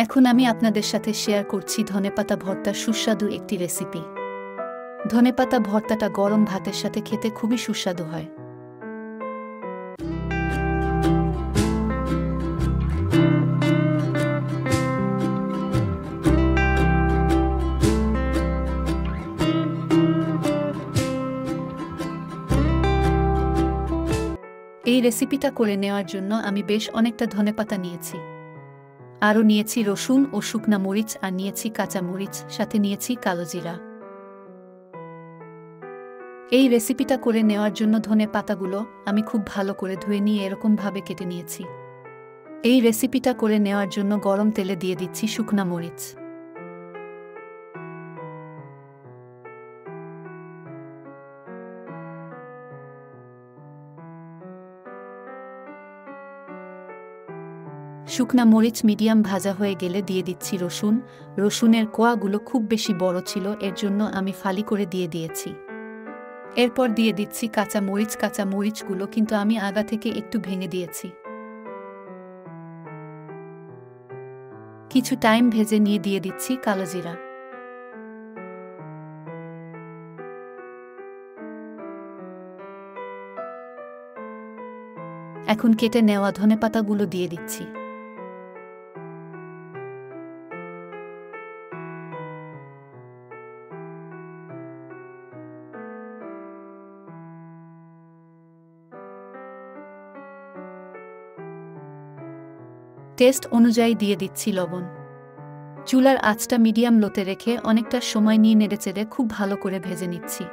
এখন আমি আপনাদের সাথে শেয়ার করছি ধনেপাতা ভর্তার সুস্বাদু একটি রেসিপি। ধনেপাতা ভর্তাটা গরম ভাতের সাথে খেতে খুবই সুস্বাদু হয়। এই রেসিপিটা করে নেওয়ার জন্য আমি বেশ অনেকটা ধনেপাতা নিয়েছি। আরও নিয়েছি রসুন ও শুকনা মরিচ, আর নিয়েছি কাঁচা মরিচ, সাথে নিয়েছি কালো জিরা। এই রেসিপিটা করে নেওয়ার জন্য ধনে পাতাগুলো আমি খুব ভালো করে ধুয়ে নিয়ে এরকমভাবে কেটে নিয়েছি। এই রেসিপিটা করে নেওয়ার জন্য গরম তেলে দিয়ে দিচ্ছি শুকনা মরিচ। শুকনা মরিচ মিডিয়াম ভাজা হয়ে গেলে দিয়ে দিচ্ছি রসুন। রসুনের কোয়াগুলো খুব বেশি বড় ছিল, এর জন্য আমি ফালি করে দিয়ে দিয়েছি। এরপর দিয়ে দিচ্ছি কাঁচা মরিচ। কাঁচা মরিচগুলো কিন্তু আমি আগা থেকে একটু ভেঙে দিয়েছি। কিছু টাইম ভেজে নিয়ে দিয়ে দিচ্ছি কালো জিরা। এখন কেটে নেওয়া ধনেপাতাগুলো দিয়ে দিচ্ছি। টেস্ট অনুযায়ী দিয়ে দিচ্ছি লবণ। চুলার আঁচটা মিডিয়াম লোতে রেখে অনেকটা সময় নিয়ে নেড়েচেড়ে খুব ভালো করে ভেজে নিচ্ছি।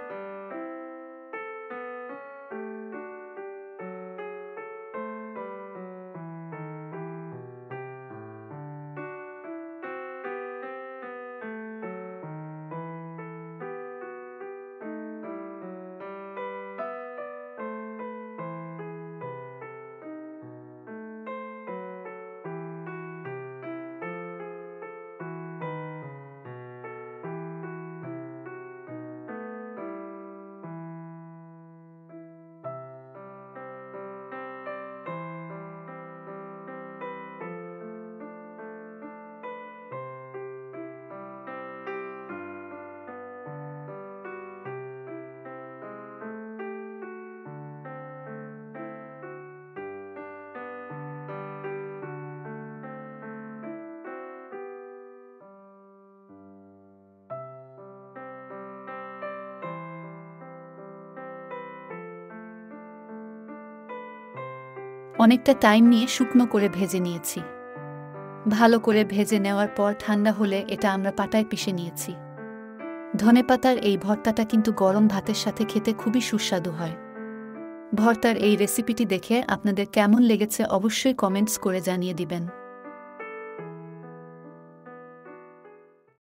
অনেকটা টাইম নিয়ে শুকনো করে ভেজে নিয়েছি। ভালো করে ভেজে নেওয়ার পর ঠান্ডা হলে এটা আমরা পাটায় পিষে নিয়েছি। ধনেপাতার এই ভর্তাটা কিন্তু গরম ভাতের সাথে খেতে খুবই সুস্বাদু হয়। ভর্তার এই রেসিপিটি দেখে আপনাদের কেমন লেগেছে অবশ্যই কমেন্টস করে জানিয়ে দিবেন।